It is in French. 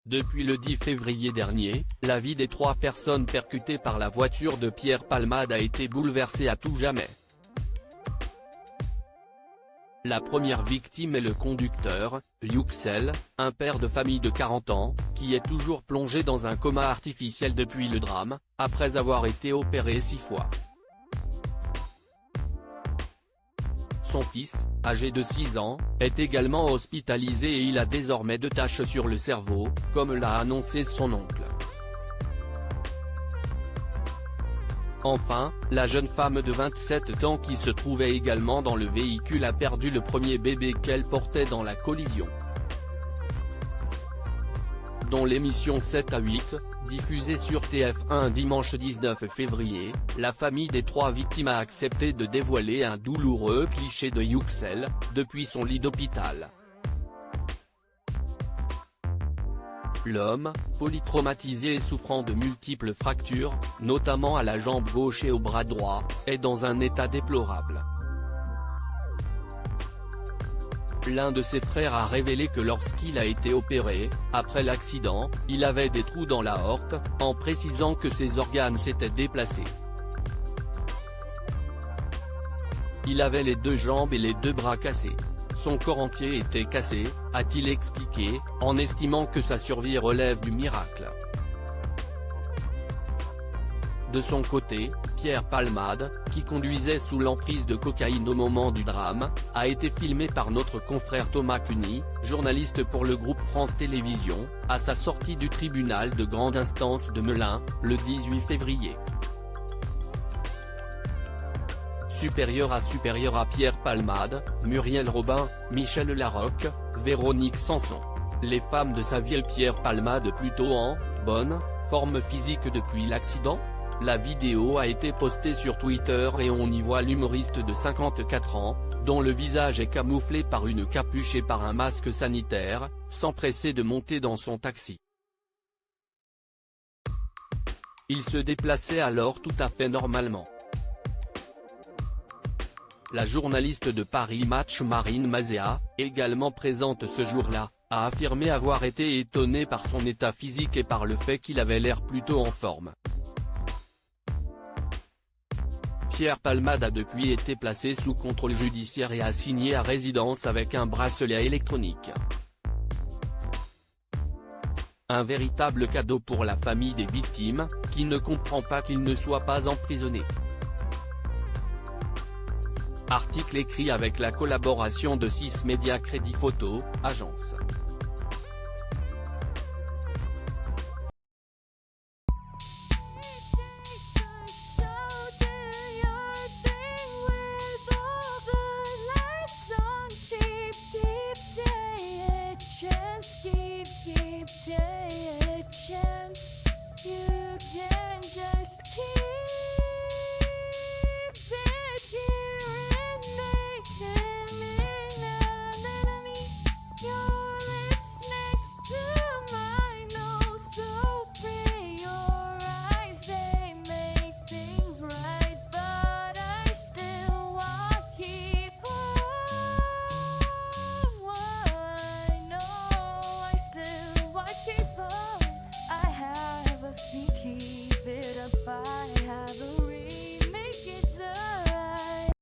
Depuis le 10 février dernier, la vie des 3 personnes percutées par la voiture de Pierre Palmade a été bouleversée à tout jamais. La première victime est le conducteur, Yüksel, un père de famille de 40 ans, qui est toujours plongé dans un coma artificiel depuis le drame, après avoir été opéré 6 fois. Son fils, âgé de 6 ans, est également hospitalisé et il a désormais 2 taches sur le cerveau, comme l'a annoncé son oncle. Enfin, la jeune femme de 27 ans qui se trouvait également dans le véhicule a perdu le premier bébé qu'elle portait dans la collision. Dans l'émission 7 à 8, diffusée sur TF1 dimanche 19 février, la famille des 3 victimes a accepté de dévoiler un douloureux cliché de Yüksel, depuis son lit d'hôpital. L'homme, polytraumatisé et souffrant de multiples fractures, notamment à la jambe gauche et au bras droit, est dans un état déplorable. L'un de ses frères a révélé que lorsqu'il a été opéré, après l'accident, il avait des trous dans l'aorte, en précisant que ses organes s'étaient déplacés. Il avait les 2 jambes et les 2 bras cassés. Son corps entier était cassé, a-t-il expliqué, en estimant que sa survie relève du miracle. De son côté, Pierre Palmade, qui conduisait sous l'emprise de cocaïne au moment du drame, a été filmé par notre confrère Thomas Cuny, journaliste pour le groupe France Télévisions, à sa sortie du tribunal de grande instance de Melun, le 18 février. Supérieur à Pierre Palmade, Muriel Robin, Michel Larocque, Véronique Sanson. Les femmes de sa vie. Pierre Palmade plutôt en bonne forme physique depuis l'accident. La vidéo a été postée sur Twitter et on y voit l'humoriste de 54 ans, dont le visage est camouflé par une capuche et par un masque sanitaire, s'empresser de monter dans son taxi. Il se déplaçait alors tout à fait normalement. La journaliste de Paris Match Marine Mazéa, également présente ce jour-là, a affirmé avoir été étonnée par son état physique et par le fait qu'il avait l'air plutôt en forme. Pierre Palmade a depuis été placé sous contrôle judiciaire et assigné à résidence avec un bracelet électronique. Un véritable cadeau pour la famille des victimes, qui ne comprend pas qu'il ne soit pas emprisonné. Article écrit avec la collaboration de 6 Médias Crédit Photo, agence.